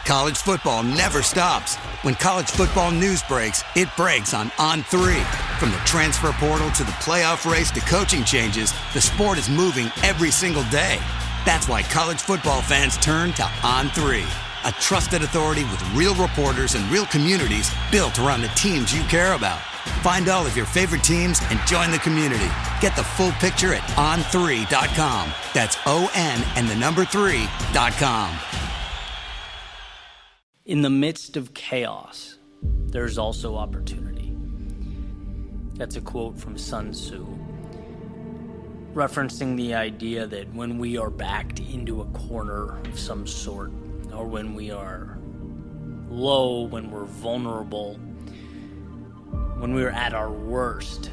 College football never stops. When college football news breaks, it breaks on On3. From the transfer portal to the playoff race to coaching changes, the sport is moving every single day. That's why college football fans turn to On3, a trusted authority with real reporters and real communities built around the teams you care about. Find all of your favorite teams and join the community. Get the full picture at on3.com. That's ON and the number 3.com. In the midst of chaos, there's also opportunity. That's a quote from Sun Tzu, referencing the idea that when we are backed into a corner of some sort, or when we are low, when we're vulnerable, when we're at our worst,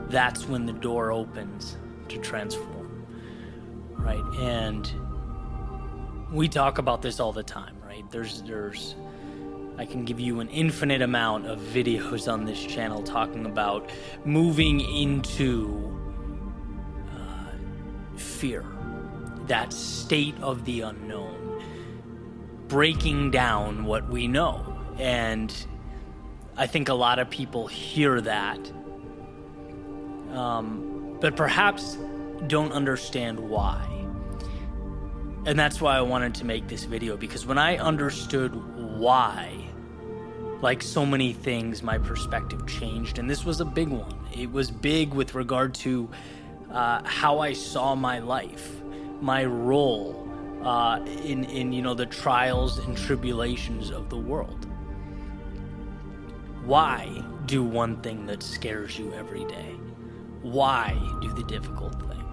that's when the door opens to transform, right? And we talk about this all the time, right? I can give you an infinite amount of videos on this channel talking about moving into fear, that state of the unknown, breaking down what we know. And I think a lot of people hear that, but perhaps don't understand why. And that's why I wanted to make this video, because when I understood why, like so many things, my perspective changed, and this was a big one. It was big with regard to how I saw my life, my role in the trials and tribulations of the world. Why do one thing that scares you every day? Why do the difficult thing?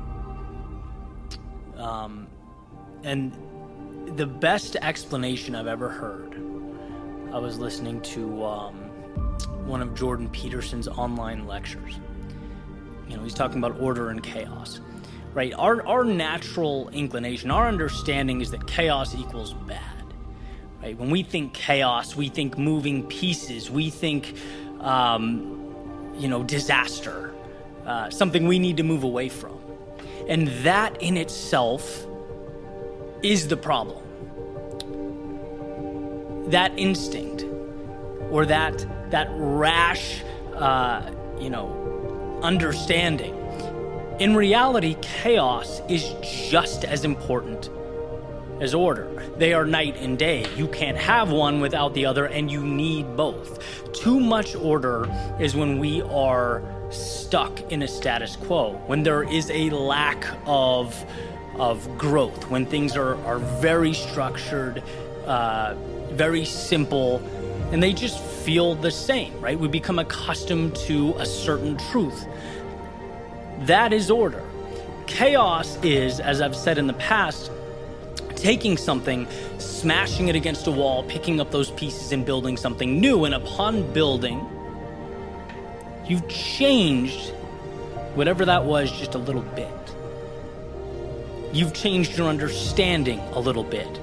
And the best explanation I've ever heard, I was listening to one of Jordan Peterson's online lectures. He's talking about order and chaos, right? Our natural inclination, our understanding is that chaos equals bad, right? When we think chaos, we think moving pieces, we think, disaster, something we need to move away from. And that in itself is the problem. That instinct, or that rash, understanding. In reality, chaos is just as important as order. They are night and day. You can't have one without the other, and you need both. Too much order is when we are stuck in a status quo, when there is a lack of growth, when things are very structured, very simple, and they just feel the same, right? We become accustomed to a certain truth. That is order. Chaos is, as I've said in the past, taking something, smashing it against a wall, picking up those pieces and building something new. And upon building, you've changed whatever that was just a little bit. You've changed your understanding a little bit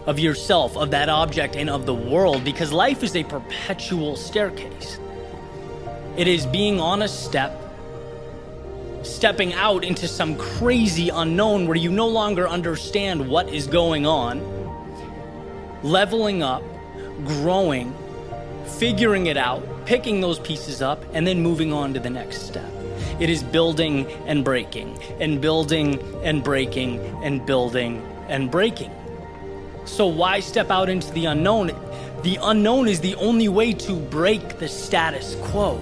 of yourself, of that object, and of the world, because life is a perpetual staircase. It is being on a step, stepping out into some crazy unknown where you no longer understand what is going on, leveling up, growing, figuring it out, picking those pieces up, and then moving on to the next step. It is building and breaking, and building and breaking, and building and breaking. So why step out into the unknown? The unknown is the only way to break the status quo.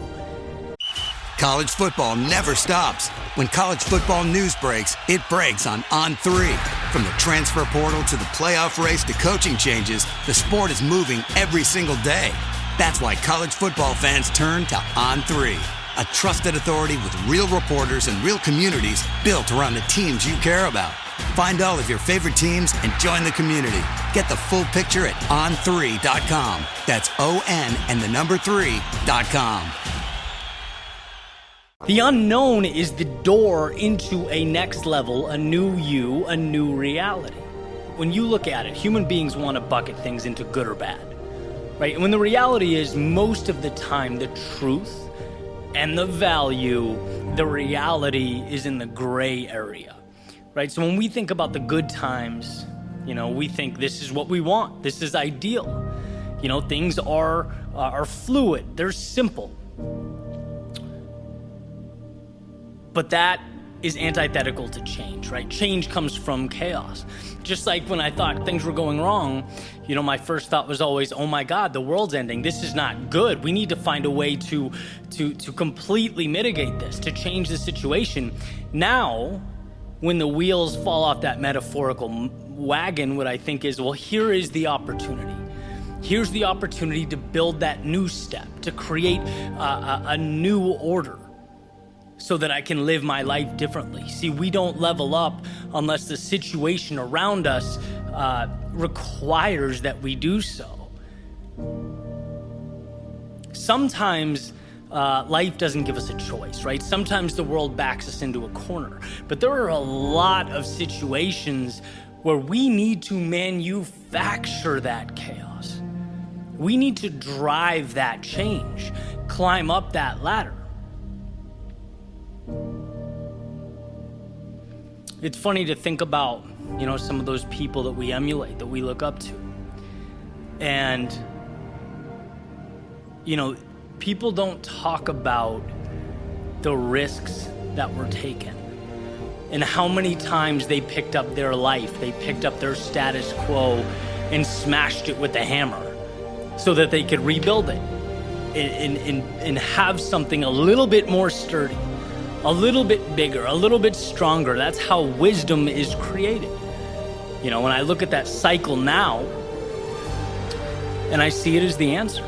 College football never stops. When college football news breaks, it breaks on On3. From the transfer portal to the playoff race to coaching changes, the sport is moving every single day. That's why college football fans turn to On3, a trusted authority with real reporters and real communities built around the teams you care about. Find all of your favorite teams and join the community. Get the full picture at on3.com. That's ON and the number 3.com. The unknown is the door into a next level, a new you, a new reality. When you look at it, human beings want to bucket things into good or bad, right? And when the reality is, most of the time, the truth and the value, the reality is in the gray area, right? So when we think about the good times We think this is what we want. This is ideal. Things are fluid. They're simple. But that is antithetical to change, right? Change comes from chaos. Just like when I thought things were going wrong, my first thought was always, oh my God, the world's ending. This is not good. We need to find a way to completely mitigate this, to change the situation. Now, when the wheels fall off that metaphorical wagon, what I think is, well, here is the opportunity. Here's the opportunity to build that new step, to create a new order, so that I can live my life differently. See, we don't level up unless the situation around us requires that we do so. Sometimes life doesn't give us a choice, right? Sometimes the world backs us into a corner. But there are a lot of situations where we need to manufacture that chaos. We need to drive that change, climb up that ladder. It's funny to think about, some of those people that we emulate, that we look up to. And, people don't talk about the risks that were taken and how many times they picked up their life, they picked up their status quo and smashed it with a hammer so that they could rebuild it and have something a little bit more sturdy, a little bit bigger, a little bit stronger. That's how wisdom is created. When I look at that cycle now, and I see it as the answer.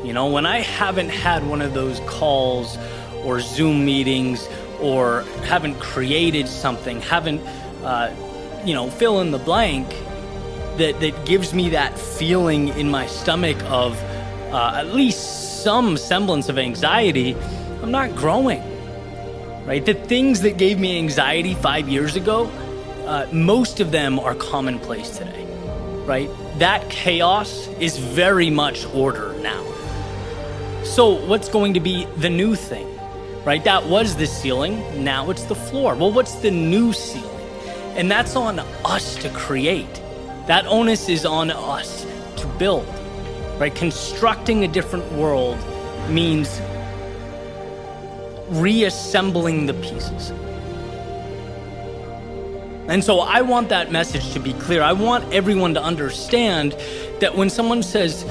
When I haven't had one of those calls or Zoom meetings, or haven't created something, haven't, fill in the blank, that gives me that feeling in my stomach of at least some semblance of anxiety, I'm not growing. Right? The things that gave me anxiety 5 years ago, most of them are commonplace today, right? That chaos is very much order now. So what's going to be the new thing, right? That was the ceiling, now it's the floor. Well, what's the new ceiling? And that's on us to create. That onus is on us to build, right? Constructing a different world means reassembling the pieces. And so I want that message to be clear. I want everyone to understand that when someone says,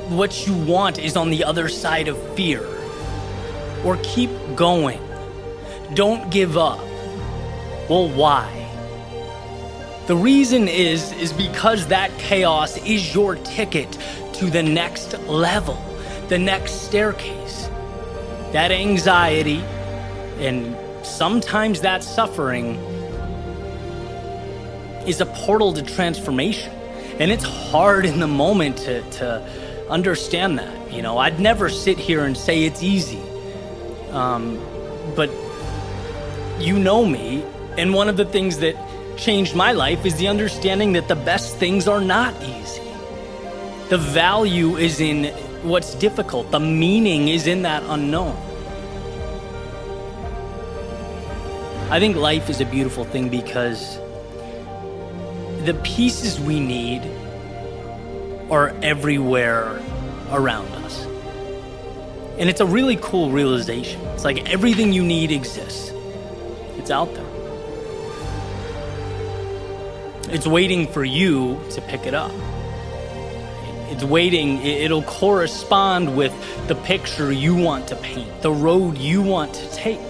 what you want is on the other side of fear, or keep going, don't give up. Well, why? The reason is because that chaos is your ticket to the next level, the next staircase. That anxiety and sometimes that suffering is a portal to transformation. And it's hard in the moment to understand that. I'd never sit here and say it's easy. But me, and one of the things that changed my life is the understanding that the best things are not easy. The value is in what's difficult. The meaning is in that unknown. I think life is a beautiful thing because the pieces we need are everywhere around us. And it's a really cool realization. It's like everything you need exists. It's out there. It's waiting for you to pick it up. It's waiting, it'll correspond with the picture you want to paint, the road you want to take.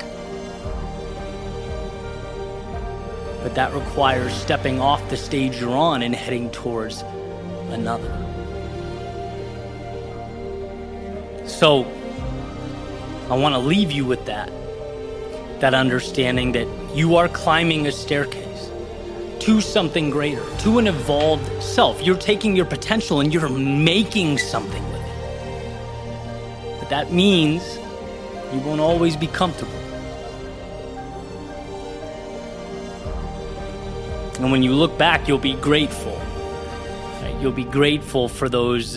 But that requires stepping off the stage you're on and heading towards another. So, I want to leave you with that understanding that you are climbing a staircase to something greater, to an evolved self. You're taking your potential and you're making something with it. But that means you won't always be comfortable. And when you look back, you'll be grateful. Right? You'll be grateful for those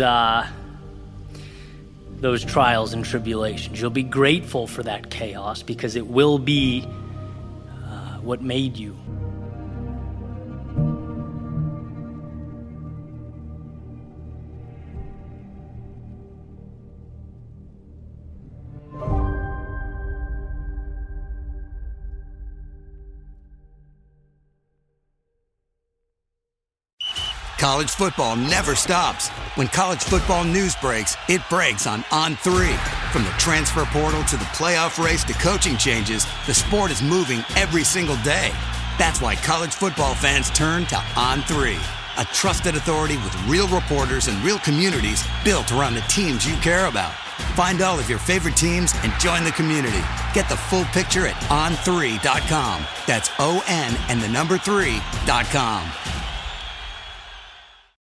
trials and tribulations. You'll be grateful for that chaos because it will be what made you. College football never stops. When college football news breaks, it breaks on On3. From the transfer portal to the playoff race to coaching changes, the sport is moving every single day. That's why college football fans turn to On3, a trusted authority with real reporters and real communities built around the teams you care about. Find all of your favorite teams and join the community. Get the full picture at on3.com. That's ON and the number 3.com.